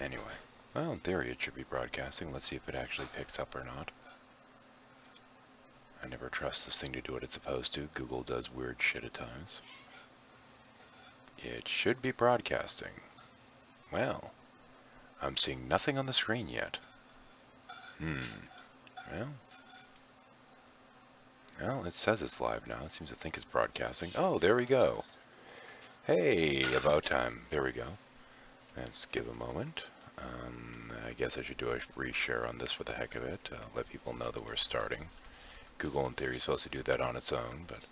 Anyway, well, in theory it should be broadcasting. Let's see if it actually picks up or not. I never trust this thing to do what it's supposed to. Google does weird shit at times. It should be broadcasting. Well, I'm seeing nothing on the screen yet. Well, it says it's live now. It seems to think it's broadcasting. Oh, there we go. Hey, about time. There we go. Let's give a moment. I guess I should do a reshare on this for the heck of it. Let people know that we're starting. Google, in theory, is supposed to do that on its own, but...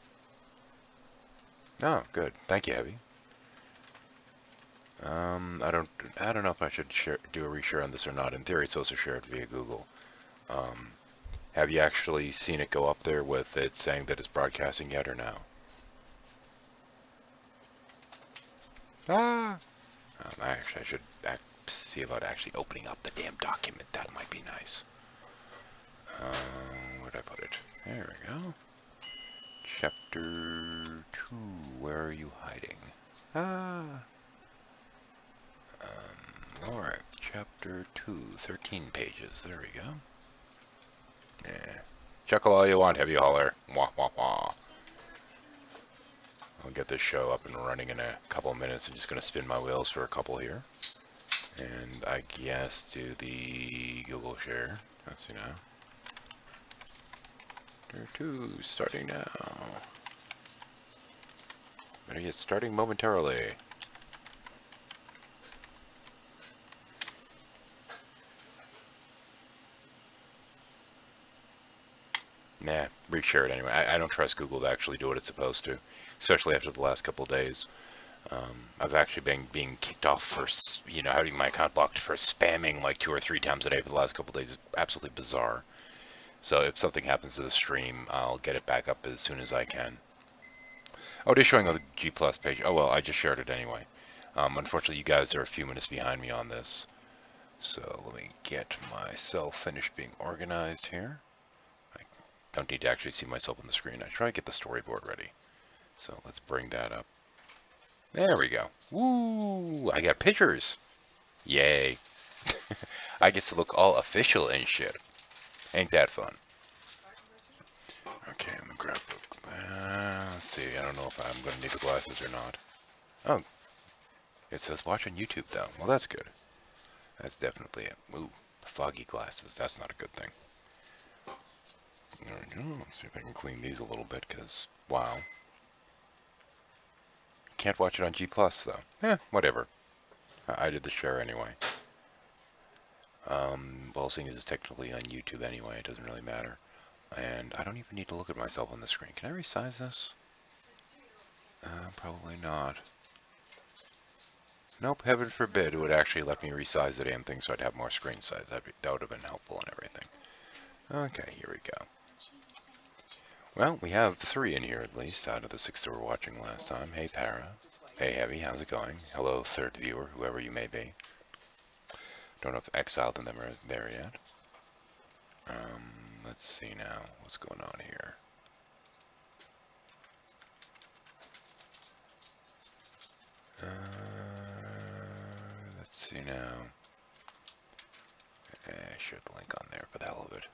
Oh, good. Thank you, Heavy. I don't know if I should do a reshare on this or not. In theory, it's supposed to share it via Google. Have you actually seen it go up there with it saying that it's broadcasting yet or no? Actually, I should see about actually opening up the damn document. That might be nice. Where'd I put it? There we go. Chapter 2. Where are you hiding? Alright. Chapter 2. 13 pages. There we go. Yeah. Chuckle all you want, Heavy Hauler. Wah, wah, wah. I'll get this show up and running in a couple of minutes. I'm just going to spin my wheels for a couple here. And I guess do the Google share. Let's see now. Chapter 2, starting now. Better yet, starting momentarily. Nah, reshare it anyway. I don't trust Google to actually do what it's supposed to, especially after the last couple of days. I've actually been being kicked off for, having my account blocked for spamming like 2 or 3 times a day for the last couple of days. It's absolutely bizarre. So if something happens to the stream, I'll get it back up as soon as I can. Oh, it is showing on the G Plus page. Oh, well, I just shared it anyway. Unfortunately, you guys are a few minutes behind me on this. So let me get myself finished being organized here. I don't need to actually see myself on the screen. I try to get the storyboard ready. So let's bring that up. There we go. Woo! I got pictures. Yay. I get to look all official and shit. Ain't that fun? Okay, I'm gonna grab the... let's see, I don't know if I'm gonna need the glasses or not. Oh. It says watch on YouTube, though. Well, that's good. That's definitely it. Ooh, foggy glasses. That's not a good thing. There we go. Let's see if I can clean these a little bit, because, wow. Can't watch it on G+, though. Whatever. I did the share anyway. Well, seeing as it's technically on YouTube anyway, it doesn't really matter. And I don't even need to look at myself on the screen. Can I resize this? Probably not. Nope, heaven forbid it would actually let me resize the damn thing so I'd have more screen size. That would have been helpful and everything. Okay, here we go. Well, we have 3 in here at least, out of the 6 that were watching last time. Hey, Para. Hey, Heavy, how's it going? Hello, third viewer, whoever you may be. Don't know if Exiled and them are there yet. Let's see now. What's going on here? Let's see now. Share the link on there for the hell of it.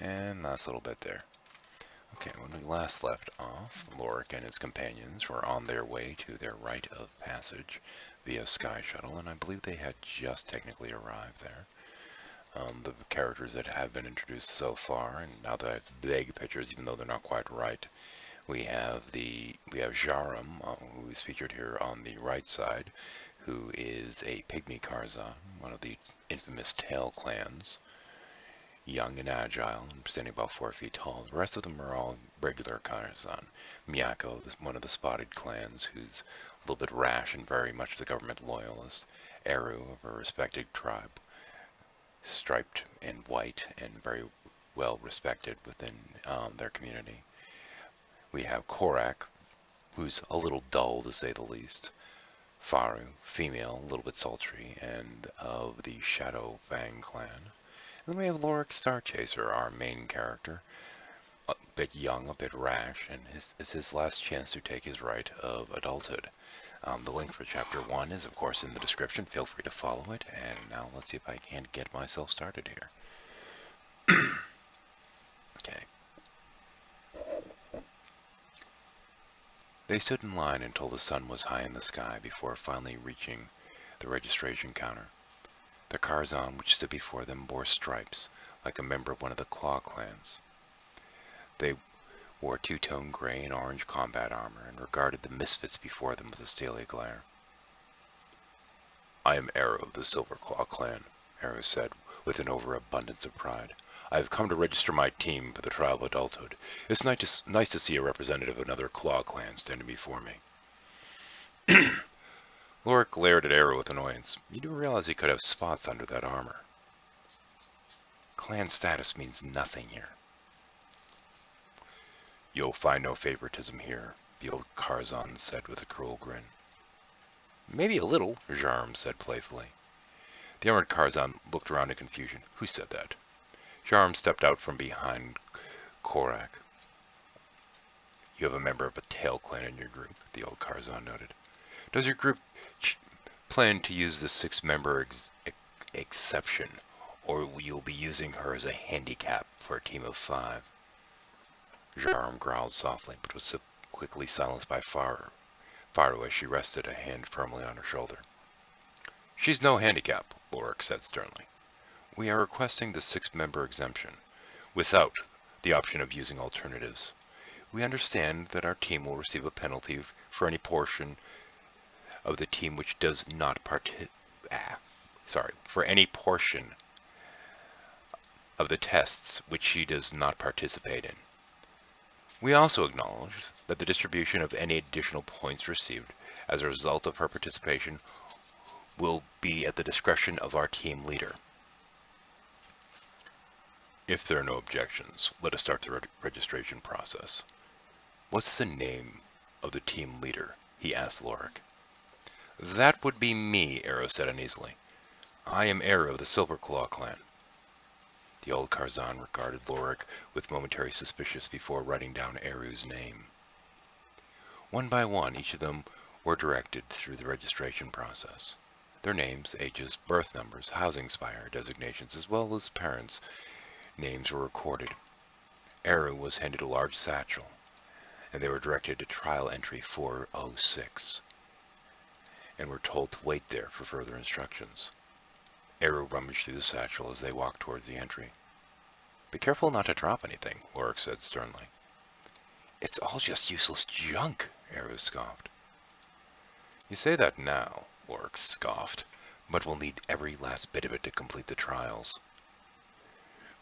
And last little bit there. Okay, when we last left off, Lorik and his companions were on their way to their rite of passage via Sky Shuttle, and I believe they had just technically arrived there. The characters that have been introduced so far, and now that I have vague pictures, even though they're not quite right, we have Jarum, who is featured here on the right side, who is a pygmy Karzan, one of the infamous Tail clans. Young and agile, and standing about 4 feet tall. The rest of them are all regular Karzan. Miyako, one of the spotted clans, who's a little bit rash and very much the government loyalist. Eru, of a respected tribe, striped and white and very well respected within their community. We have Korak, who's a little dull to say the least. Faru, female, a little bit sultry, and of the Shadow Fang clan. And then we have Lorik Starchaser, our main character, a bit young, a bit rash, and it's his last chance to take his rite of adulthood. The link for Chapter 1 is, of course, in the description. Feel free to follow it. And now let's see if I can't get myself started here. Okay. They stood in line until the sun was high in the sky before finally reaching the registration counter. The Karzan which stood before them bore stripes, like a member of one of the Claw clans. They wore two-tone gray and orange combat armor and regarded the misfits before them with a steely glare. "I am Arrow of the Silver Claw clan," Arrow said, with an overabundance of pride. "I have come to register my team for the trial of adulthood. It's nice to see a representative of another Claw clan standing before me." Lorik glared at Arrow with annoyance. He didn't realize he could have spots under that armor. Clan status means nothing here. "You'll find no favoritism here," the old Karzan said with a cruel grin. "Maybe a little," Jarm said playfully. The armored Karzan looked around in confusion. Who said that? Jarm stepped out from behind Korak. "You have a member of a tail clan in your group," the old Karzan noted. "Does your group plan to use the six-member exception, or will you be using her as a handicap for a team of 5? Jarm growled softly, but was quickly silenced by Faru as she rested a hand firmly on her shoulder. "She's no handicap," Lorik said sternly. "We are requesting the 6-member exemption, without the option of using alternatives. We understand that our team will receive a penalty for any portion of the team which does not for any portion of the tests which she does not participate in. We also acknowledge that the distribution of any additional points received as a result of her participation will be at the discretion of our team leader." "If there are no objections, let us start the registration process. What's the name of the team leader?" he asked Lorik. "That would be me," Arrow said uneasily. "I am Arrow of the Silver Claw clan." The old Karzan regarded Lorik with momentary suspicion before writing down Arrow's name. One by one, each of them were directed through the registration process. Their names, ages, birth numbers, housing spire designations, as well as parents' names were recorded. Arrow was handed a large satchel, and they were directed to trial entry 406, and were told to wait there for further instructions. Arrow rummaged through the satchel as they walked towards the entry. "Be careful not to drop anything," Lorik said sternly. "It's all just useless junk," Arrow scoffed. "You say that now," Lorik scoffed, "but we'll need every last bit of it to complete the trials."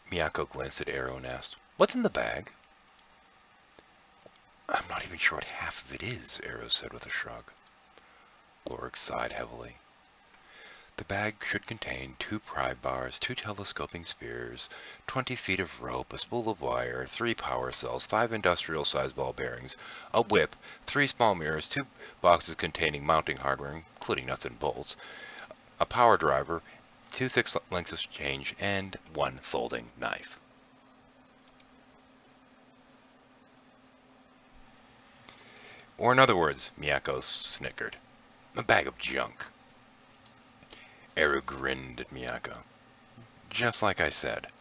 Miyako glanced at Arrow and asked, "What's in the bag?" "I'm not even sure what half of it is," Arrow said with a shrug. Lorik sighed heavily. "The bag should contain 2 pry bars, 2 telescoping spheres, 20 feet of rope, a spool of wire, 3 power cells, 5 industrial-sized ball bearings, a whip, 3 small mirrors, 2 boxes containing mounting hardware, including nuts and bolts, a power driver, 2 thick lengths of change, and 1 folding knife." "Or in other words," Miyako snickered, "a bag of junk." Arrow grinned at Miyako. "Just like I said."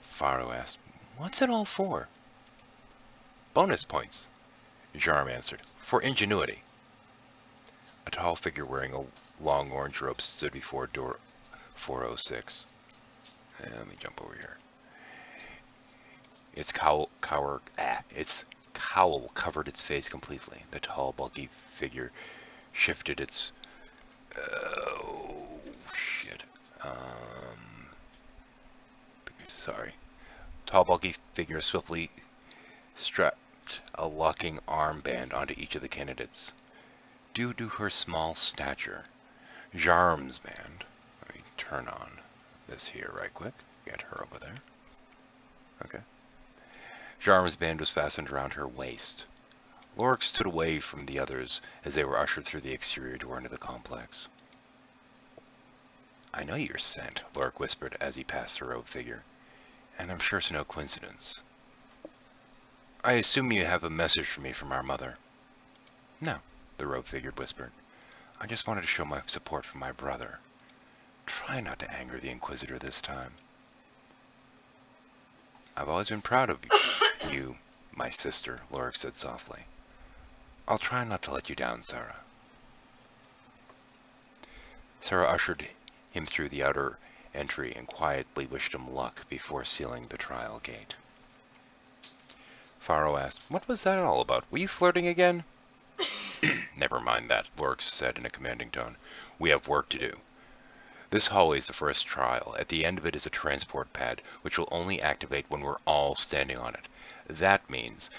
Faru asked, "What's it all for?" "Bonus points," Jarm answered. "For ingenuity." A tall figure wearing a long orange robe stood before door 406. Let me jump over here. Its cowl covered its face completely. The tall, bulky figure shifted its... Oh, shit. Sorry. Tall, bulky figure swiftly strapped a locking armband onto each of the candidates. Due to her small stature, Jarm's band... Let me turn on this here right quick. Get her over there. Okay. Jarm's band was fastened around her waist. Lorik stood away from the others as they were ushered through the exterior door into the complex. "I know your scent," Lorik whispered as he passed the robed figure, "and I'm sure it's no coincidence. I assume you have a message for me from our mother." "No." the robe figure whispered. I just wanted to show my support for my brother. Try not to anger the Inquisitor this time. I've always been proud of you, my sister, Lorik said softly. I'll try not to let you down, Sarah. Sarah ushered him through the outer entry and quietly wished him luck before sealing the trial gate. Faro asked, What was that all about? Were you flirting again? Never mind that, Lorik said in a commanding tone. We have work to do. This hallway is the first trial. At the end of it is a transport pad, which will only activate when we're all standing on it. That means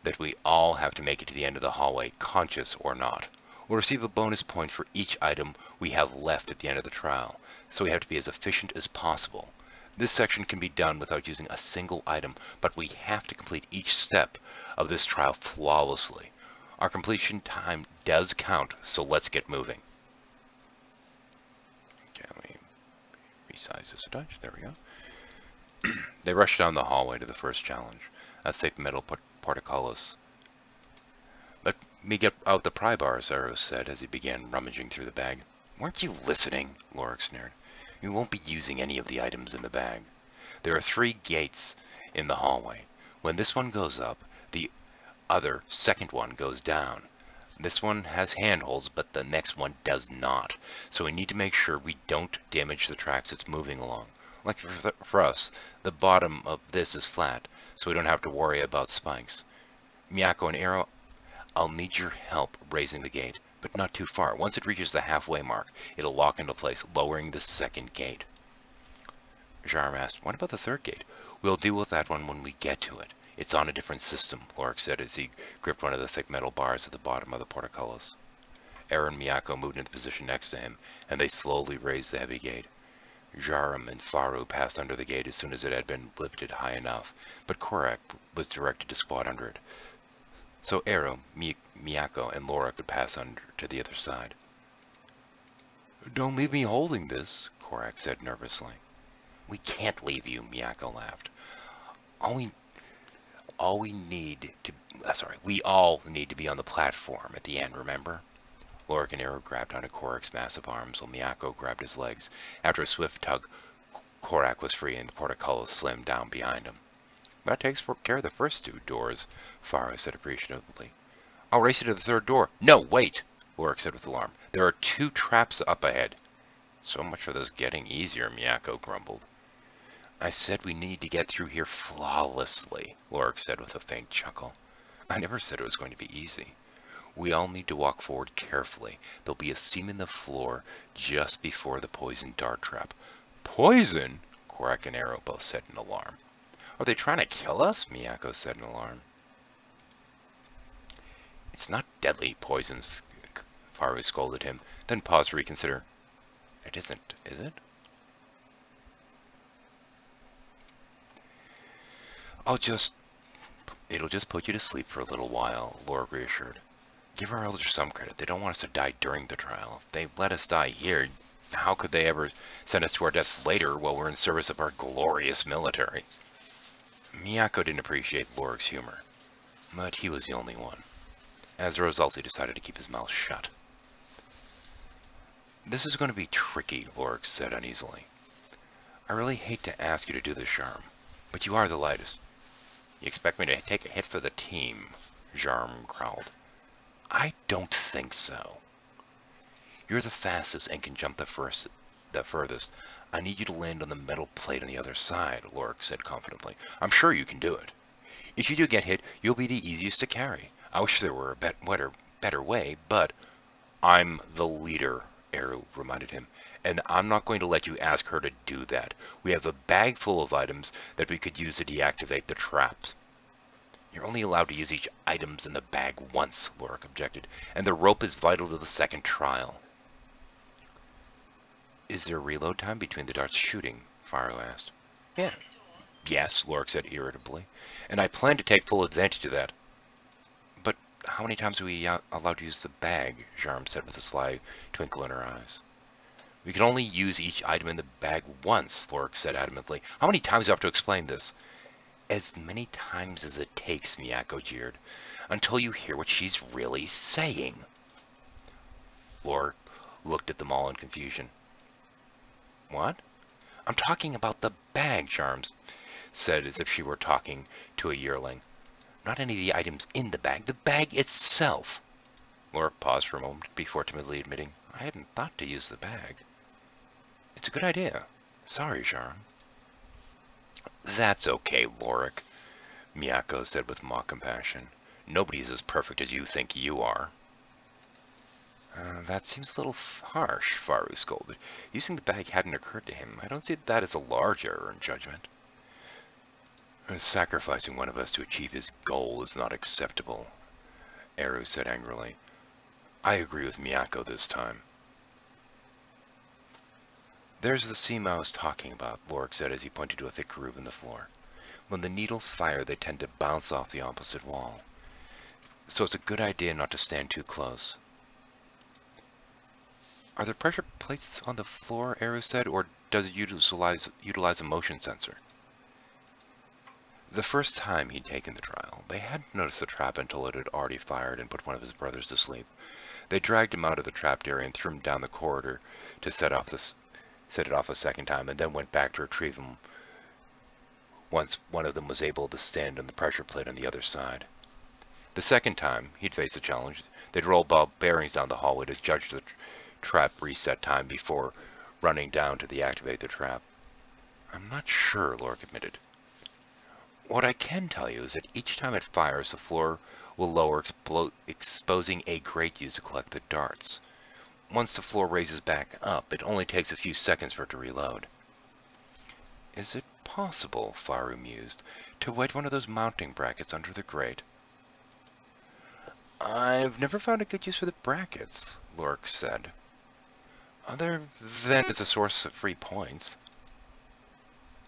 that we all have to make it to the end of the hallway, conscious or not. We'll receive a bonus point for each item we have left at the end of the trial, so we have to be as efficient as possible. This section can be done without using a single item, but we have to complete each step of this trial flawlessly. Our completion time does count, so let's get moving. Okay, let me resize this a touch. There we go. They rushed down the hallway to the first challenge, a thick metal portcullis. Let me get out the pry bars, Eros said as he began rummaging through the bag. Weren't you listening? Lorik sneered. You won't be using any of the items in the bag. There are 3 gates in the hallway. When this one goes up, the other second one goes down. This one has handholds, but the next one does not. So we need to make sure we don't damage the tracks it's moving along. Like for us, the bottom of this is flat, so we don't have to worry about spikes. Miyako and Arrow, I'll need your help raising the gate, but not too far. Once it reaches the halfway mark, it'll lock into place, lowering the second gate. Jaram asked, What about the third gate? We'll deal with that one when we get to it. It's on a different system, Lorik said as he gripped one of the thick metal bars at the bottom of the portcullis. Aaron and Miyako moved into position next to him, and they slowly raised the heavy gate. Jaram and Faru passed under the gate as soon as it had been lifted high enough, but Korak was directed to squat under it. So Aaron, Miyako, and Laura could pass under to the other side. Don't leave me holding this, Korak said nervously. We can't leave you, Miyako laughed. We all need to be on the platform at the end, remember? Lorik and Arrow grabbed onto Korak's massive arms while Miyako grabbed his legs. After a swift tug, Korak was free and the portcullis slammed down behind him. That takes care of the first 2 doors, Farah said appreciatively. I'll race you to the third door. No, wait, Lorik said with alarm. There are 2 traps up ahead. So much for this getting easier, Miyako grumbled. I said we need to get through here flawlessly, Lorik said with a faint chuckle. I never said it was going to be easy. We all need to walk forward carefully. There'll be a seam in the floor just before the poison dart trap. Poison? Korak and Arrow both said in alarm. Are they trying to kill us? Miyako said in alarm. It's not deadly poison, Faru scolded him, then paused to reconsider. It isn't, is it? It'll just put you to sleep for a little while, Lorik reassured. Give our elders some credit. They don't want us to die during the trial. If they let us die here, how could they ever send us to our deaths later while we're in service of our glorious military? Miyako didn't appreciate Lorik's humor, but he was the only one. As a result, he decided to keep his mouth shut. This is going to be tricky, Lorik said uneasily. I really hate to ask you to do this, Jarm, but you are the lightest. You expect me to take a hit for the team, Jarm growled. I don't think so. You're the fastest and can jump the furthest. I need you to land on the metal plate on the other side, Lorik said confidently. I'm sure you can do it. If you do get hit, you'll be the easiest to carry. I wish there were a better way, but I'm the leader, Eru reminded him, and I'm not going to let you ask her to do that. We have a bag full of items that we could use to deactivate the traps. You're only allowed to use each items in the bag once, Lorik objected, and the rope is vital to the second trial. Is there reload time between the darts shooting? Faro asked. Yeah. Yes, Lorik said irritably, and I plan to take full advantage of that. But how many times are we allowed to use the bag? Jarm said with a sly twinkle in her eyes. We can only use each item in the bag once, Lorik said adamantly. How many times do I have to explain this? As many times as it takes, Miyako jeered, until you hear what she's really saying. Lorik looked at them all in confusion. What? I'm talking about the bag, Charms said as if she were talking to a yearling. Not any of the items in the bag itself. Lorik paused for a moment before timidly admitting, I hadn't thought to use the bag. It's a good idea. Sorry, Charm. That's okay, Lorik, Miyako said with mock compassion. Nobody's as perfect as you think you are. That seems a little harsh, Faru scolded. Using the bag hadn't occurred to him. I don't see that as a large error in judgment. Sacrificing one of us to achieve his goal is not acceptable, Eru said angrily. I agree with Miyako this time. There's the seam I was talking about, Lorik said as he pointed to a thick groove in the floor. When the needles fire, they tend to bounce off the opposite wall. So it's a good idea not to stand too close. Are there pressure plates on the floor, Eru said, or does it utilize a motion sensor? The first time he'd taken the trial, they hadn't noticed the trap until it had already fired and put one of his brothers to sleep. They dragged him out of the trapped area and threw him down the corridor to set it off a second time, and then went back to retrieve him once one of them was able to stand on the pressure plate on the other side. The second time he'd face a challenge, they'd roll ball bearings down the hallway to judge the trap reset time before running down to deactivate the trap. I'm not sure, Lorik admitted. What I can tell you is that each time it fires, the floor will lower, exposing a grate used to collect the darts. Once the floor raises back up, it only takes a few seconds for it to reload. Is it possible, Faru mused, to wedge one of those mounting brackets under the grate? I've never found a good use for the brackets, Lorik said. Other than as a source of free points.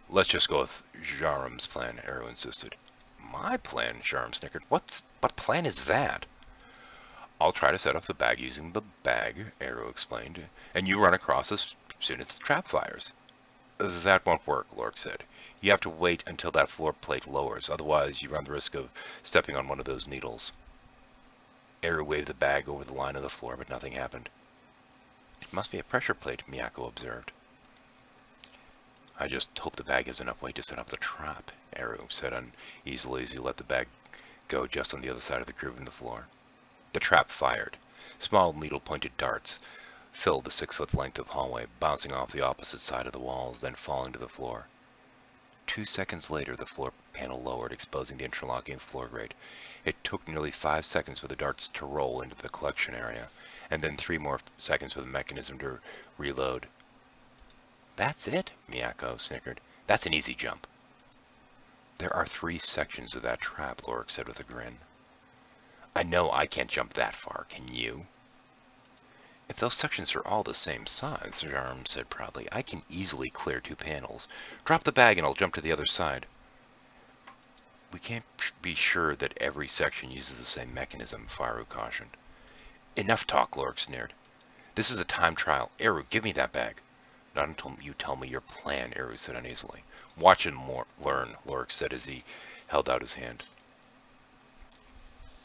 Let's just go with Jaram's plan, Eru insisted. My plan? Jaram snickered. What plan is that? I'll try to set up the bag using the bag, Eru explained, and you run across as soon as the trap fires. That won't work, Lorik said. You have to wait until that floor plate lowers, otherwise you run the risk of stepping on one of those needles. Eru waved the bag over the line of the floor, but nothing happened. It must be a pressure plate, Miyako observed. I just hope the bag has enough weight to set up the trap, Eru said uneasily as he let the bag go just on the other side of the groove in the floor. The trap fired. Small needle-pointed darts filled the 6-foot length of hallway, bouncing off the opposite side of the walls, then falling to the floor. 2 seconds later, the floor panel lowered, exposing the interlocking floor grate. It took nearly 5 seconds for the darts to roll into the collection area, and then 3 more seconds for the mechanism to reload. That's it, Miyako snickered. That's an easy jump. There are 3 sections of that trap, Lorik said with a grin. I know I can't jump that far, can you? If those sections are all the same size, Jaram said proudly, I can easily clear 2 panels. Drop the bag and I'll jump to the other side. We can't be sure that every section uses the same mechanism, Faru cautioned. Enough talk, Lorik sneered. This is a time trial. Eru, give me that bag. Not until you tell me your plan, Eru said uneasily. Watch and learn, Lorik said as he held out his hand.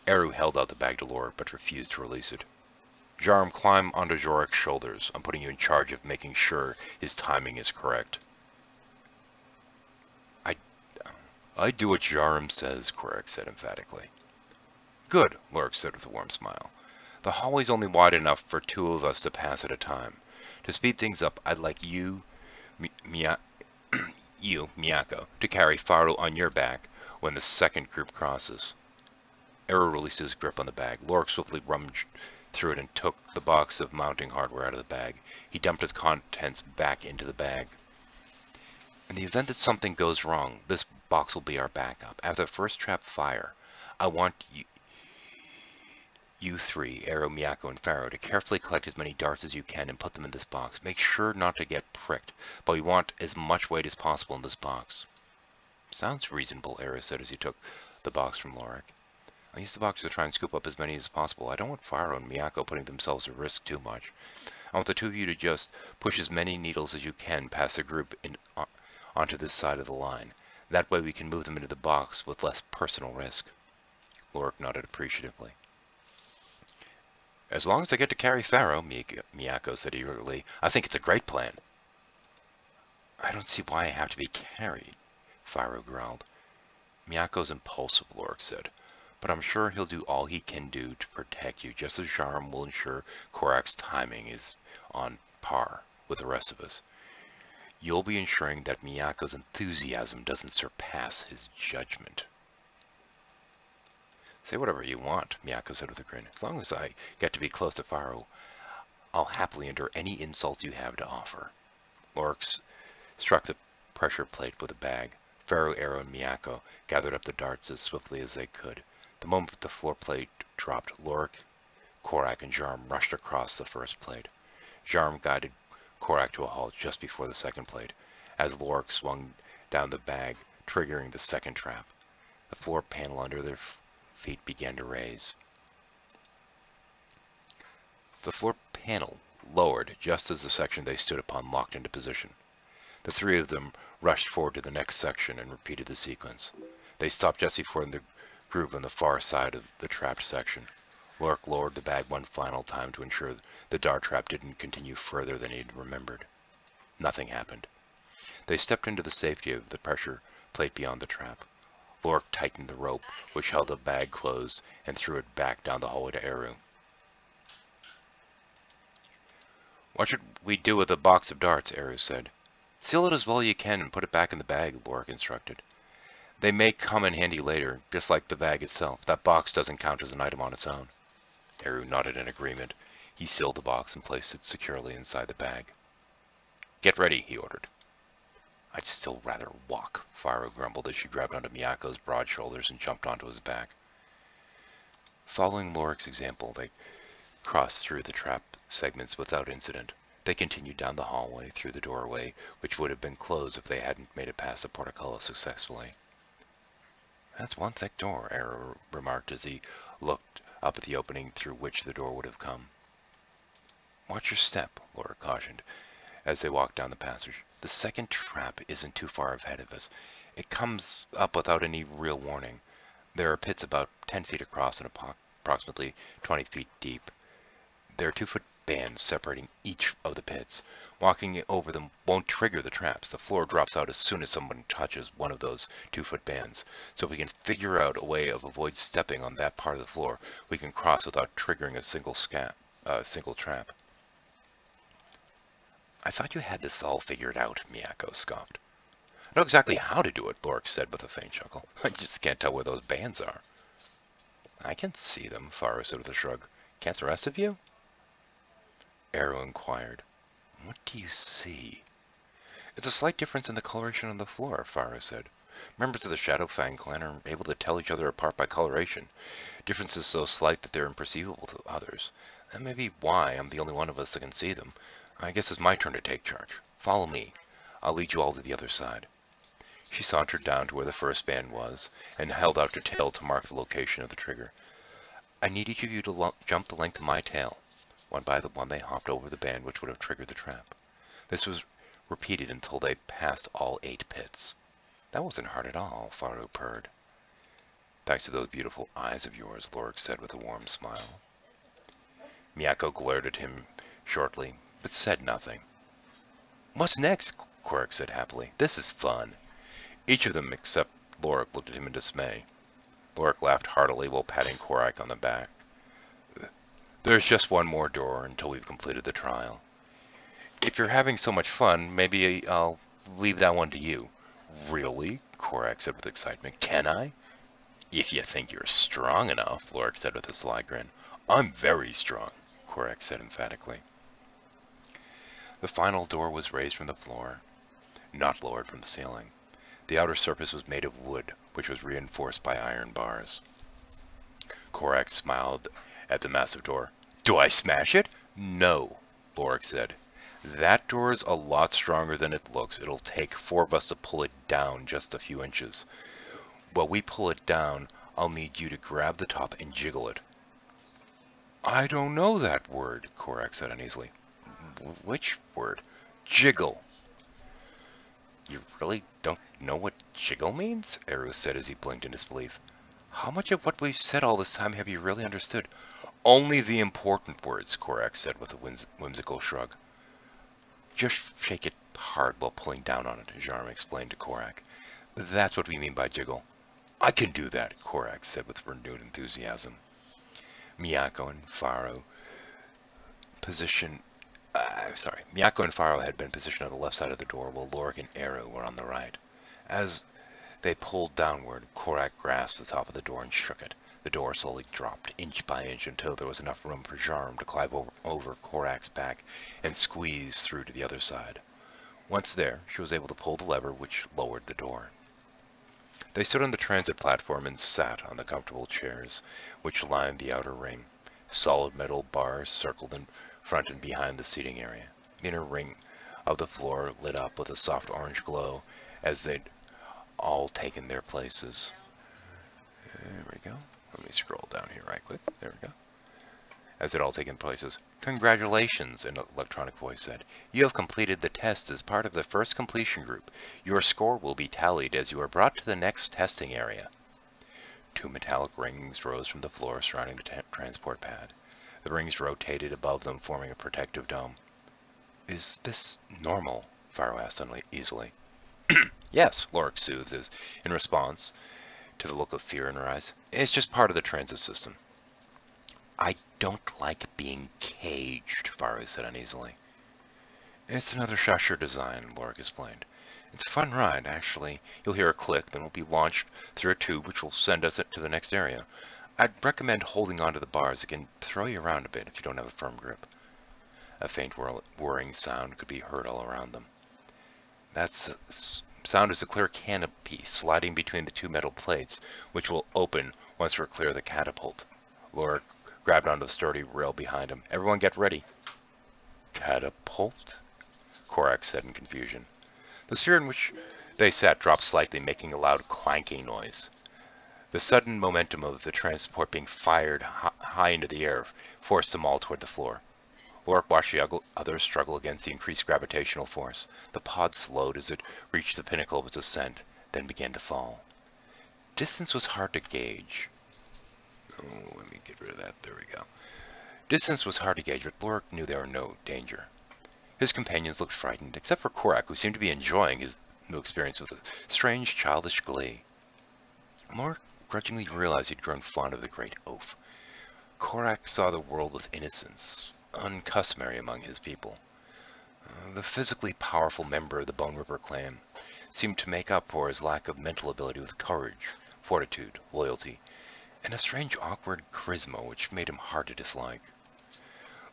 Eru held out the bag to Lorik, but refused to release it. Jaram, climb onto Jorik's shoulders. I'm putting you in charge of making sure his timing is correct. I do what Jaram says, Quarek said emphatically. Good, Lorik said with a warm smile. The hallway's only wide enough for 2 of us to pass at a time. To speed things up, I'd like you, Miyako, to carry Faru on your back when the second group crosses. Eru released his grip on the bag. Lorik swiftly rummaged through it and took the box of mounting hardware out of the bag. He dumped its contents back into the bag. In the event that something goes wrong, this box will be our backup. After the first trap fire, I want you 3, Eru, Miyako, and Faru, to carefully collect as many darts as you can and put them in this box. Make sure not to get pricked, but we want as much weight as possible in this box. Sounds reasonable, Eru said as he took the box from Lorik. I'll use the box to try and scoop up as many as possible. I don't want Faru and Miyako putting themselves at risk too much. I want the 2 of you to just push as many needles as you can past the group onto this side of the line. That way we can move them into the box with less personal risk. Lorik nodded appreciatively. As long as I get to carry Pharaoh, Miyako said eagerly, I think it's a great plan. I don't see why I have to be carried, Pharaoh growled. Miyako's impulsive, Lorik said, but I'm sure he'll do all he can do to protect you, just as Jaram will ensure Korak's timing is on par with the rest of us. You'll be ensuring that Miyako's enthusiasm doesn't surpass his judgment. Say whatever you want, Miyako said with a grin. As long as I get to be close to Pharaoh, I'll happily endure any insults you have to offer. Lorik struck the pressure plate with a bag. Pharaoh, Arrow, and Miyako gathered up the darts as swiftly as they could. The moment the floor plate dropped, Lorik, Korak, and Jaram rushed across the first plate. Jaram guided Korak to a halt just before the second plate, as Lorik swung down the bag, triggering the second trap. The floor panel under their feet began to raise. The floor panel lowered just as the section they stood upon locked into position. The three of them rushed forward to the next section and repeated the sequence. They stopped just before the groove on the far side of the trapped section. Lorik lowered the bag one final time to ensure the dart trap didn't continue further than he'd remembered. Nothing happened. They stepped into the safety of the pressure plate beyond the trap. Lorik tightened the rope, which held the bag closed, and threw it back down the hallway to Eru. What should we do with the box of darts? Eru said. Seal it as well as you can and put it back in the bag, Lorik instructed. They may come in handy later, just like the bag itself. That box doesn't count as an item on its own. Eru nodded in agreement. He sealed the box and placed it securely inside the bag. Get ready, he ordered. I'd still rather walk, Pharaoh grumbled as she grabbed onto Miyako's broad shoulders and jumped onto his back. Following Lorik's example, they crossed through the trap segments without incident. They continued down the hallway through the doorway, which would have been closed if they hadn't made it past the portcullis successfully. That's one thick door, Eru remarked as he looked up at the opening through which the door would have come. Watch your step, Lorik cautioned, as they walked down the passage. The second trap isn't too far ahead of us. It comes up without any real warning. There are pits about 10 feet across and approximately 20 feet deep. There are 2-foot bands separating each of the pits. Walking over them won't trigger the traps. The floor drops out as soon as someone touches one of those 2-foot bands. So if we can figure out a way of avoid stepping on that part of the floor, we can cross without triggering a single trap. I thought you had this all figured out, Miyako scoffed. I know exactly how to do it, Lorik said with a faint chuckle. I just can't tell where those bands are. I can see them, Pharaoh said with a shrug. Can't the rest of you? Eru inquired. What do you see? It's a slight difference in the coloration on the floor, Pharaoh said. Members of the Shadowfang clan are able to tell each other apart by coloration. Differences so slight that they're imperceivable to others. That may be why I'm the only one of us that can see them. I guess it's my turn to take charge. Follow me. I'll lead you all to the other side. She sauntered down to where the first band was, and held out her tail to mark the location of the trigger. I need each of you to jump the length of my tail. One by one they hopped over the band which would have triggered the trap. This was repeated until they passed all 8 pits. That wasn't hard at all, Pharaoh purred. Thanks to those beautiful eyes of yours, Lorik said with a warm smile. Miyako glared at him shortly, but said nothing. What's next? Korak said happily. This is fun. Each of them except Lorik looked at him in dismay. Lorik laughed heartily while patting Korak on the back. There's just one more door until we've completed the trial. If you're having so much fun, maybe I'll leave that one to you. Really? Korak said with excitement. Can I? If you think you're strong enough, Lorik said with a sly grin. I'm very strong, Korak said emphatically. The final door was raised from the floor, not lowered from the ceiling. The outer surface was made of wood, which was reinforced by iron bars. Korak smiled at the massive door. Do I smash it? No, Lorik said. That door is a lot stronger than it looks. It'll take 4 of us to pull it down just a few inches. While we pull it down, I'll need you to grab the top and jiggle it. I don't know that word, Korak said uneasily. Which word? Jiggle. You really don't know what jiggle means? Eru said as he blinked in disbelief. How much of what we've said all this time have you really understood? Only the important words, Korak said with a whimsical shrug. Just shake it hard while pulling down on it, Jarm explained to Korak. That's what we mean by jiggle. I can do that, Korak said with renewed enthusiasm. Miyako and Faro had been positioned on the left side of the door, while Lorik and Eru were on the right. As they pulled downward, Korak grasped the top of the door and shook it. The door slowly dropped, inch by inch, until there was enough room for Jarm to climb over Korak's back and squeeze through to the other side. Once there, she was able to pull the lever, which lowered the door. They stood on the transit platform and sat on the comfortable chairs which lined the outer ring. Solid metal bars circled in front and behind the seating area. The inner ring of the floor lit up with a soft orange glow as they'd all taken their places. There we go. Let me scroll down here right quick. There we go. As they'd all taken places. Congratulations, an electronic voice said. You have completed the test as part of the first completion group. Your score will be tallied as you are brought to the next testing area. Two metallic rings rose from the floor surrounding the transport pad. The rings rotated above them, forming a protective dome. Is this normal? Faro asked uneasily. Yes, Lorik soothed in response to the look of fear in her eyes. It's just part of the transit system. I don't like being caged, Faro said uneasily. It's another Shasher design, Lorik explained. It's a fun ride, actually. You'll hear a click, then we'll be launched through a tube which will send us to the next area. I'd recommend holding onto the bars. It can throw you around a bit if you don't have a firm grip. A faint whirring sound could be heard all around them. That sound is a clear canopy sliding between the two metal plates, which will open once we're clear of the catapult. Lorik grabbed onto the sturdy rail behind him. Everyone get ready. Catapult? Korak said in confusion. The sphere in which they sat dropped slightly, making a loud clanking noise. The sudden momentum of the transport being fired high into the air forced them all toward the floor. Lorik watched the others struggle against the increased gravitational force. The pod slowed as it reached the pinnacle of its ascent, then began to fall. Distance was hard to gauge. Oh, let me get rid of that. There we go. Distance was hard to gauge, but Lorik knew there were no danger. His companions looked frightened, except for Korak, who seemed to be enjoying his new experience with a strange, childish glee. Lorik grudgingly realized he'd grown fond of the great oaf. Korak saw the world with innocence, uncustomary among his people. The physically powerful member of the Bone River clan seemed to make up for his lack of mental ability with courage, fortitude, loyalty, and a strange awkward charisma which made him hard to dislike.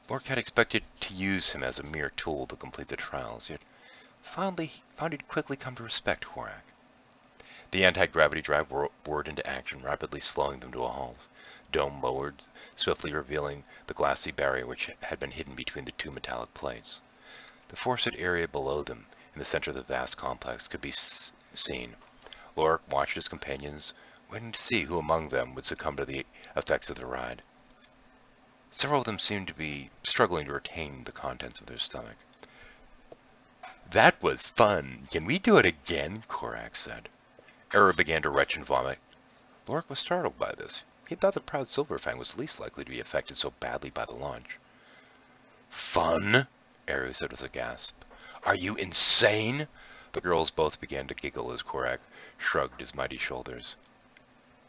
Lorik had expected to use him as a mere tool to complete the trials, yet found he'd quickly come to respect Korak. The anti-gravity drive whirred into action, rapidly slowing them to a halt. The dome lowered, swiftly revealing the glassy barrier which had been hidden between the two metallic plates. The forested area below them, in the center of the vast complex, could be seen. Lorik watched his companions, waiting to see who among them would succumb to the effects of the ride. Several of them seemed to be struggling to retain the contents of their stomach. That was fun. Can we do it again? Korak said. Eru began to retch and vomit. Lorik was startled by this. He thought the proud Silverfang was least likely to be affected so badly by the launch. Fun? Eru said with a gasp. Are you insane? The girls both began to giggle as Korak shrugged his mighty shoulders.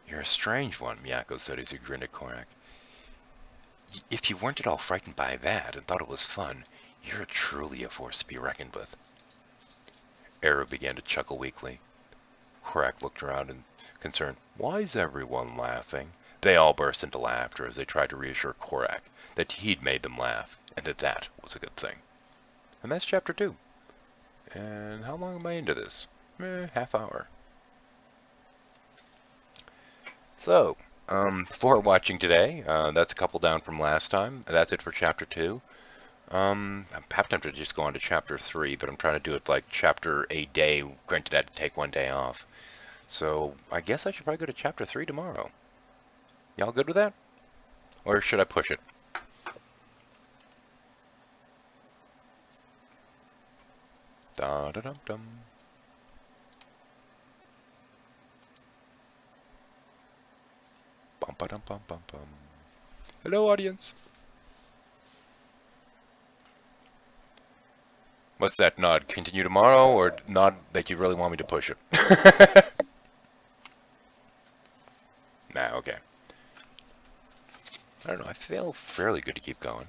You're a strange one, Miyako said as he grinned at Korak. If you weren't at all frightened by that and thought it was fun, you're truly a force to be reckoned with. Eru began to chuckle weakly. Korak looked around in concern. Why's everyone laughing? They all burst into laughter as they tried to reassure Korak that he'd made them laugh, and that was a good thing. And that's Chapter 2. And how long am I into this? Half hour. So, for watching today, that's a couple down from last time. That's it for Chapter 2. I'm half tempted to just go on to Chapter 3, but I'm trying to do it like chapter a day, granted I had to take one day off. So, I guess I should probably go to Chapter 3 tomorrow. Y'all good with that? Or should I push it? Da-da-dum-dum. Bum-ba-dum-bum-bum-bum. Hello, audience. What's that nod? Continue tomorrow, or nod that you really want me to push it? Nah, okay. I don't know. I feel fairly good to keep going.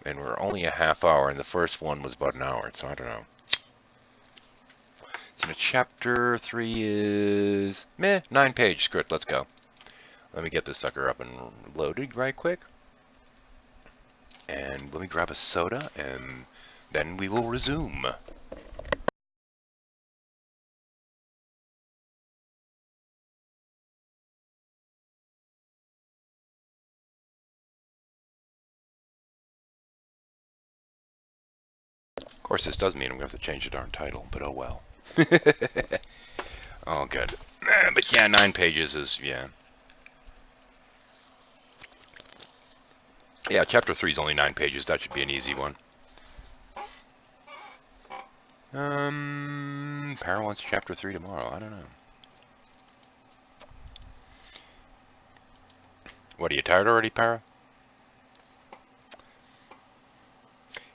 And we're only a half hour, and the first one was about an hour, so I don't know. So chapter 3 is 9-page script. Let's go. Let me get this sucker up and loaded right quick. And let me grab a soda, and then we will resume. Of course, this does mean I'm going to have to change the darn title, but oh well. Oh, good. But yeah, 9 pages is, yeah. Yeah, chapter 3 is only 9 pages. That should be an easy one. Para wants chapter 3 tomorrow. I don't know. What, are you tired already, Para?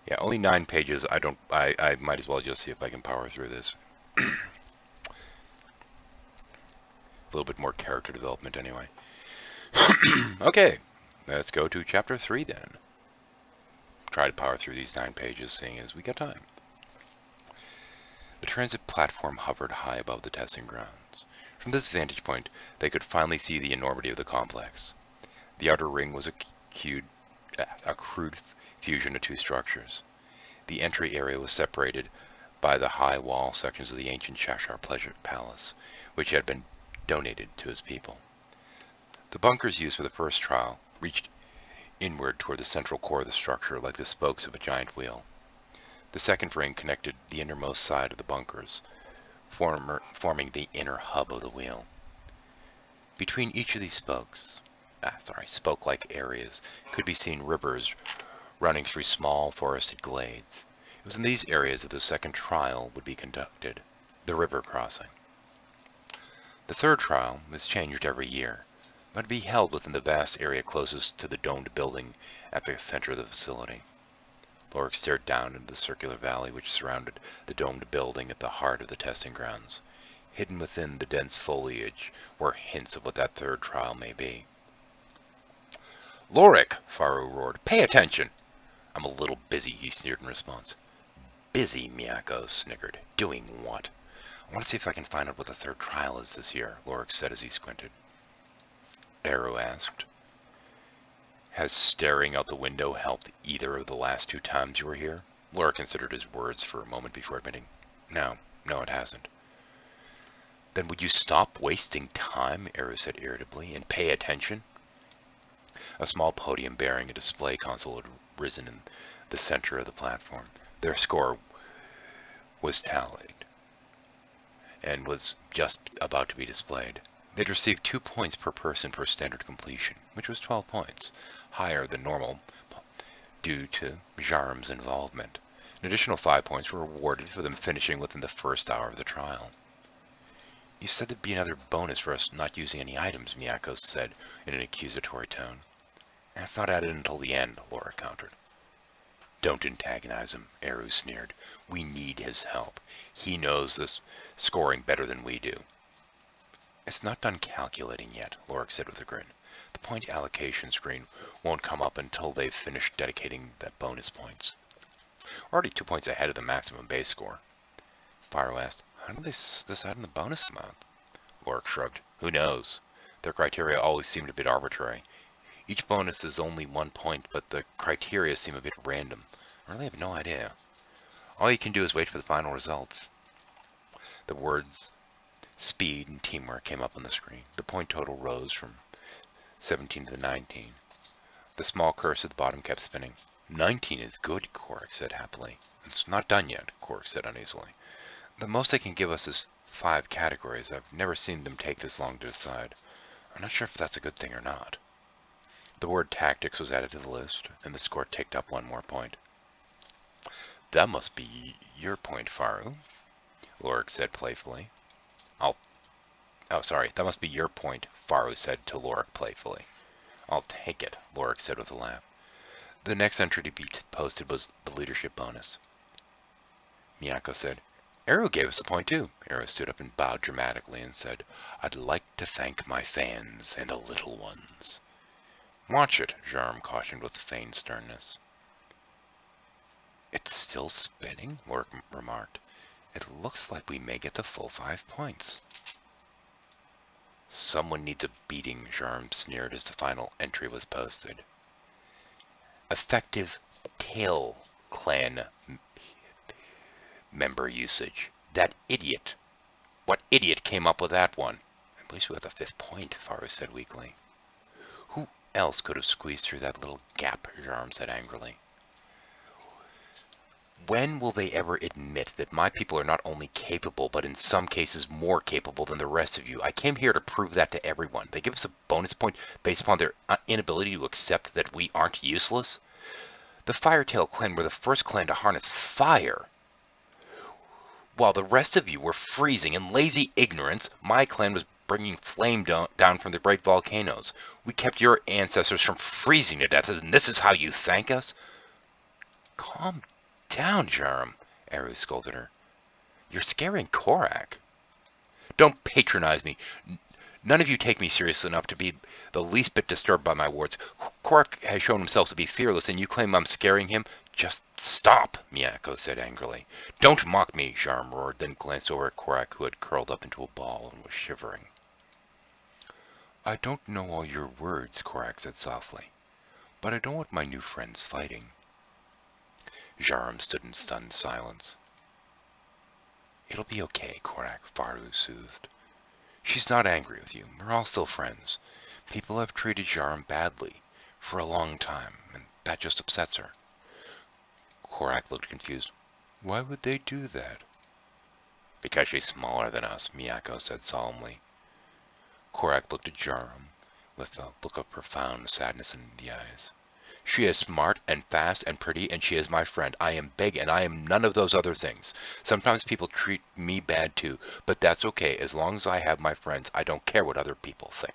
Yeah, only 9 pages. I might as well just see if I can power through this. A little bit more character development anyway. Okay, let's go to chapter 3 then. Try to power through these 9 pages, seeing as we got time. The transit platform hovered high above the testing grounds. From this vantage point, they could finally see the enormity of the complex. The outer ring was a crude fusion of 2 structures. The entry area was separated by the high wall sections of the ancient Cheshire Pleasure Palace, which had been donated to his people. The bunkers used for the first trial reached inward toward the central core of the structure like the spokes of a giant wheel. The second ring connected the innermost side of the bunkers, forming the inner hub of the wheel. Between each of these spoke-like areas could be seen rivers running through small forested glades. It was in these areas that the second trial would be conducted, the river crossing. The third trial was changed every year, but to be held within the vast area closest to the domed building at the center of the facility. Lorik stared down into the circular valley which surrounded the domed building at the heart of the testing grounds. Hidden within the dense foliage were hints of what that third trial may be. "Lorik!" Faru roared. "Pay attention!" "I'm a little busy," he sneered in response. "Busy?" Miyako snickered. "Doing what?" "I want to see if I can find out what the third trial is this year," Lorik said as he squinted. Eru asked. "Has staring out the window helped either of the last 2 times you were here?" Lorik considered his words for a moment before admitting. No, it hasn't." "Then would you stop wasting time," Eru said irritably, "and pay attention?" A small podium bearing a display console had risen in the center of the platform. Their score was tallied and was just about to be displayed. They'd received 2 points per person for standard completion, which was 12 points, higher than normal due to Jarm's involvement. An additional 5 points were awarded for them finishing within the first hour of the trial. "You said there'd be another bonus for us not using any items," Miyako said in an accusatory tone. "That's not added until the end," Lorik countered. "Don't antagonize him," Eru sneered. "We need his help. He knows this scoring better than we do." "It's not done calculating yet," Lorik said with a grin. "The point allocation screen won't come up until they've finished dedicating the bonus points. We're already 2 points ahead of the maximum base score." Faru asked, "How do they decide on the bonus amount?" Lorik shrugged. "Who knows? Their criteria always seemed a bit arbitrary. Each bonus is only 1 point, but the criteria seem a bit random. I really have no idea. All you can do is wait for the final results." The words speed and teamwork came up on the screen. The point total rose from 17 to 19. The small cursor at the bottom kept spinning. 19 is good, Korik said happily. "It's not done yet," Korik said uneasily. "The most they can give us is 5 categories. I've never seen them take this long to decide. I'm not sure if that's a good thing or not." The word tactics was added to the list, and the score ticked up 1 more point. "That must be your point, Faru," Lorik said playfully. That must be your point," Faru said to Lorik playfully. I'll take it, Lorik said with a laugh. The next entry to be posted was the leadership bonus. Miyako said, Eru gave us a point too. Eru stood up and bowed dramatically and said, I'd like to thank my fans and the little ones. Watch it, Jarm cautioned with feigned sternness. It's still spinning, Lorik remarked. It looks like we may get the full 5 points. Someone needs a beating, Jarm sneered as the final entry was posted. Effective tail clan member usage. That idiot. What idiot came up with that one? At least we got the 5th point, Faru said weakly. Who else could have squeezed through that little gap, Jarm said angrily. When will they ever admit that my people are not only capable, but in some cases more capable than the rest of you? I came here to prove that to everyone. They give us a bonus point based upon their inability to accept that we aren't useless? The Firetail clan were the first clan to harness fire. While the rest of you were freezing in lazy ignorance, my clan was bringing flame down from the great volcanoes. We kept your ancestors from freezing to death, and this is how you thank us? Calm down, Jarm, Eru scolded her. You're scaring Korak. Don't patronize me. None of you take me seriously enough to be the least bit disturbed by my words. Korak has shown himself to be fearless, and you claim I'm scaring him? Just stop, Miyako said angrily. Don't mock me, Jarm roared, then glanced over at Korak, who had curled up into a ball and was shivering. I don't know all your words, Korak said softly, but I don't want my new friends fighting. Jarm stood in stunned silence. It'll be okay, Korak, Faru soothed. She's not angry with you. We're all still friends. People have treated Jarm badly for a long time, and that just upsets her. Korak looked confused. Why would they do that? Because she's smaller than us, Miyako said solemnly. Korak looked at Jarm with a look of profound sadness in the eyes. She is smart and fast and pretty, and she is my friend. I am big, and I am none of those other things. Sometimes people treat me bad too, but that's okay. As long as I have my friends, I don't care what other people think.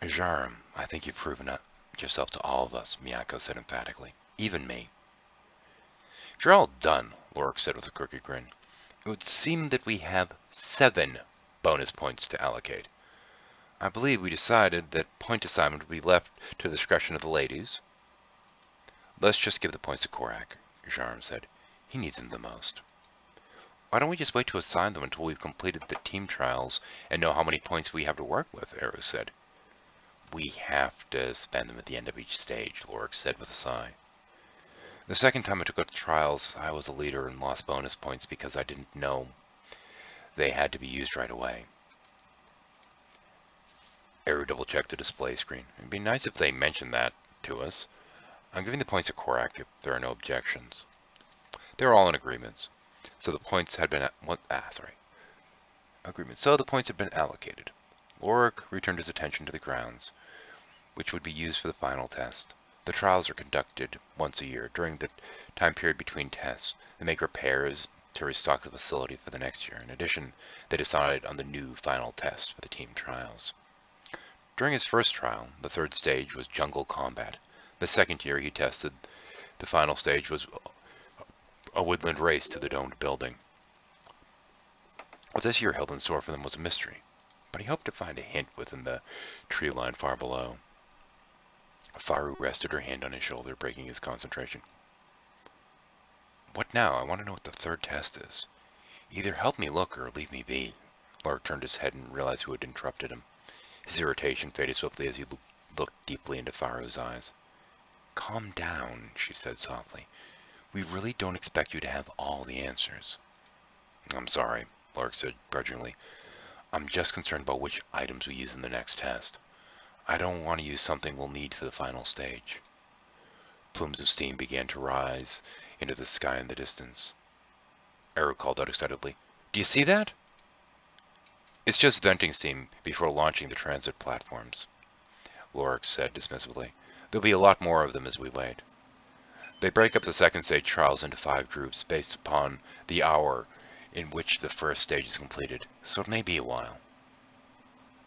Jarm, I think you've proven yourself to all of us, Miyako said emphatically. Even me. If you're all done, Lorik said with a crooked grin, it would seem that we have 7 bonus points to allocate. I believe we decided that point assignment would be left to the discretion of the ladies. Let's just give the points to Korak, Jarm said. He needs them the most. Why don't we just wait to assign them until we've completed the team trials and know how many points we have to work with, Eru said. We have to spend them at the end of each stage, Lorik said with a sigh. The second time I took out the trials, I was the leader and lost bonus points because I didn't know they had to be used right away. Eru double-checked the display screen. It'd be nice if they mentioned that to us. I'm giving the points to Korak if there are no objections. They're all in agreements. So the points had been So the points had been allocated. Lorik returned his attention to the grounds, which would be used for the final test. The trials are conducted once a year. During the time period between tests, they make repairs to restock the facility for the next year. In addition, they decided on the new final test for the team trials. During his first trial, the 3rd stage was jungle combat. The 2nd year he tested, the final stage was a woodland race to the domed building. What this year held in store for them was a mystery, but he hoped to find a hint within the tree line far below. Faru rested her hand on his shoulder, breaking his concentration. What now? I want to know what the 3rd test is. Either help me look or leave me be. Lorik turned his head and realized who had interrupted him. His irritation faded swiftly as he looked deeply into Faru's eyes. Calm down, she said softly. We really don't expect you to have all the answers. I'm sorry, Lorik said grudgingly. I'm just concerned about which items we use in the next test. I don't want to use something we'll need for the final stage. Plumes of steam began to rise into the sky in the distance. Eru called out excitedly, Do you see that? It's just venting steam before launching the transit platforms, Lorik said dismissively. There'll be a lot more of them as we wait. They break up the 2nd stage trials into 5 groups based upon the hour in which the 1st stage is completed, so it may be a while.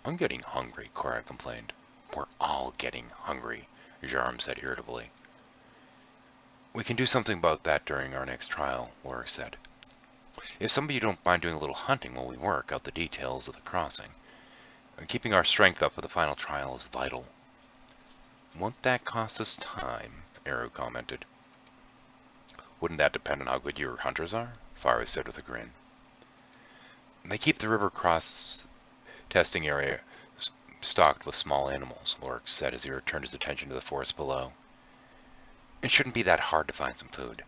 I'm getting hungry, Cora complained. We're all getting hungry, Jarm said irritably. We can do something about that during our next trial, Lorik said. If some of you don't mind doing a little hunting while we work out the details of the crossing. Keeping our strength up for the final trial is vital. Won't that cost us time? Eru commented. Wouldn't that depend on how good your hunters are? Faru said with a grin. They keep the river cross testing area stocked with small animals, Lorik said as he returned his attention to the forest below. It shouldn't be that hard to find some food,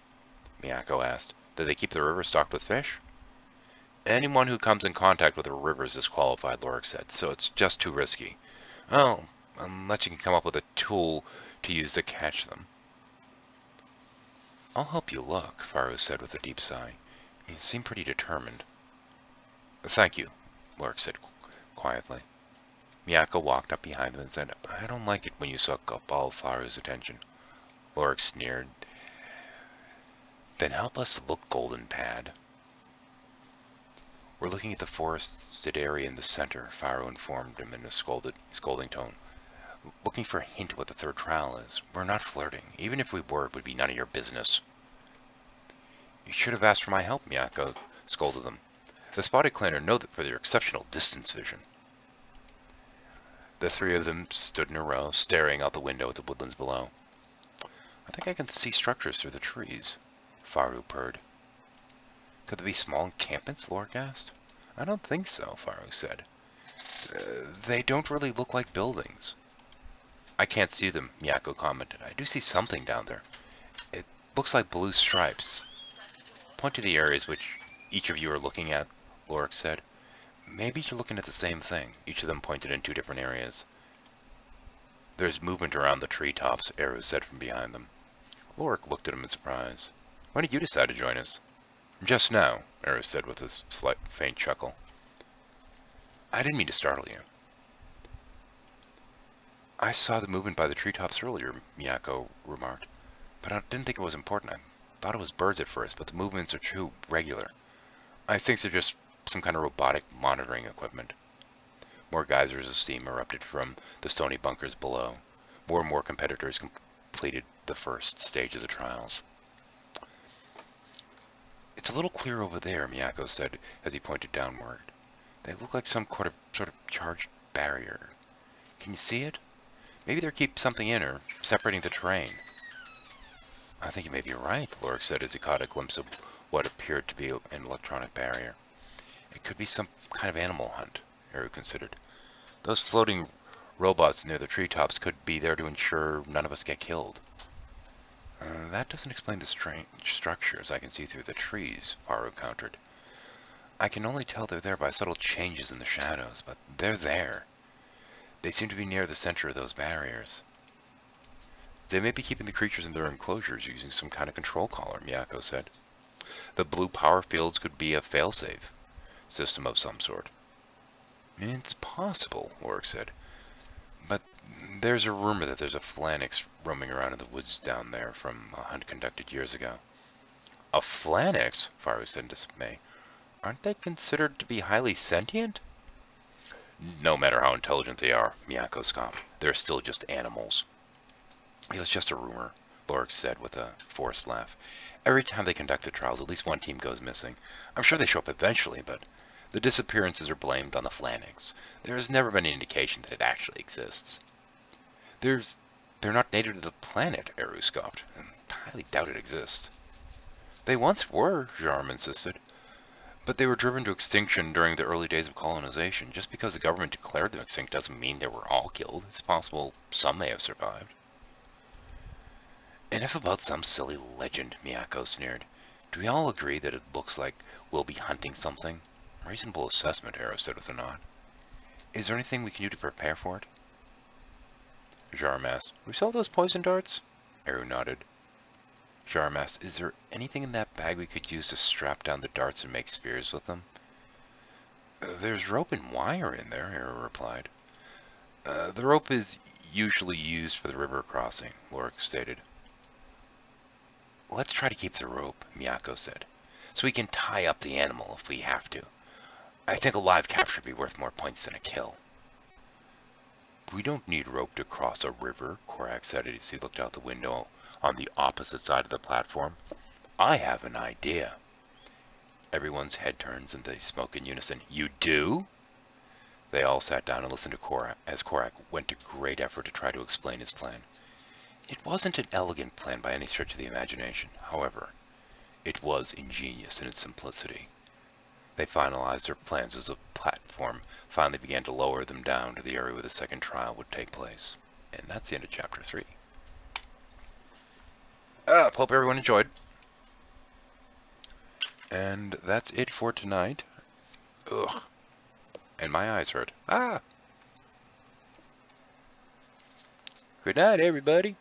Miyako asked. Do they keep the river stocked with fish? Anyone who comes in contact with the river is disqualified, Lorik said, so it's just too risky. Oh, unless you can come up with a tool to use to catch them. I'll help you look, Faru said with a deep sigh. You seem pretty determined. Thank you, Lorik said quietly. Miyako walked up behind him and said, I don't like it when you suck up all of Faru's attention. Lorik sneered. Then help us look, Golden Pad. We're looking at the forested area in the center, Faru informed him in a scolding tone. Looking for a hint what the third trial is. We're not flirting. Even if we were, it would be none of your business. You should have asked for my help, Miyako scolded them. The spotted clan are noted for their exceptional distance vision. The three of them stood in a row, staring out the window at the woodlands below. I think I can see structures through the trees, Faru purred. Could there be small encampments? Lorik asked. I don't think so, Faru said. They don't really look like buildings. I can't see them, Miyako commented. I do see something down there. It looks like blue stripes. Point to the areas which each of you are looking at, Lorik said. Maybe you're looking at the same thing. Each of them pointed in two different areas. There's movement around the treetops, Eru said from behind them. Lorik looked at him in surprise. When did you decide to join us? Just now, Eru said with a slight faint chuckle. I didn't mean to startle you. I saw the movement by the treetops earlier, Miyako remarked, but I didn't think it was important. I thought it was birds at first, but the movements are too regular. I think they're just some kind of robotic monitoring equipment. More geysers of steam erupted from the stony bunkers below. More and more competitors completed the first stage of the trials. It's a little clear over there, Miyako said as he pointed downward. They look like some sort of charged barrier. Can you see it? Maybe they keep something in or separating the terrain. I think you may be right, Lorik said as he caught a glimpse of what appeared to be an electronic barrier. It could be some kind of animal hunt, Eru considered. Those floating robots near the treetops could be there to ensure none of us get killed. That doesn't explain the strange structures I can see through the trees, Faru countered. I can only tell they're there by subtle changes in the shadows, but they're there. They seem to be near the center of those barriers. They may be keeping the creatures in their enclosures using some kind of control collar, Miyako said. The blue power fields could be a failsafe system of some sort. It's possible, Lorik said. But there's a rumor that there's a phalanx roaming around in the woods down there from a hunt conducted years ago. A phalanx? Faru said in dismay. Aren't they considered to be highly sentient? No matter how intelligent they are, Miyako scoffed. They're still just animals. It was just a rumor, Lorik said with a forced laugh. Every time they conduct the trials, at least one team goes missing. I'm sure they show up eventually, but the disappearances are blamed on the phalanx. There has never been an indication that it actually exists. They're not native to the planet, Eru scoffed. I highly doubt it exists. They once were, Jarm insisted. But they were driven to extinction during the early days of colonization. Just because the government declared them extinct doesn't mean they were all killed. It's possible some may have survived. Enough about some silly legend, Miyako sneered. Do we all agree that it looks like we'll be hunting something? Reasonable assessment, Eru said with a nod. Is there anything we can do to prepare for it? Jarm asked. We sell those poison darts? Eru nodded. Jarm asked, is there anything in that bag we could use to strap down the darts and make spears with them? There's rope and wire in there, Eru replied. The rope is usually used for the river crossing, Lorik stated. Let's try to keep the rope, Miyako said, so we can tie up the animal if we have to. I think a live capture would be worth more points than a kill. We don't need rope to cross a river, Korak said as he looked out the window on the opposite side of the platform. I have an idea. Everyone's head turns and they spoke in unison. You do? They all sat down and listened to Korak as Korak went to great effort to try to explain his plan. It wasn't an elegant plan by any stretch of the imagination. However, it was ingenious in its simplicity. They finalized their plans as a platform finally began to lower them down to the area where the second trial would take place. And that's the end of Chapter 3. Hope everyone enjoyed. And that's it for tonight. Ugh. And my eyes hurt. Ah! Good night, everybody.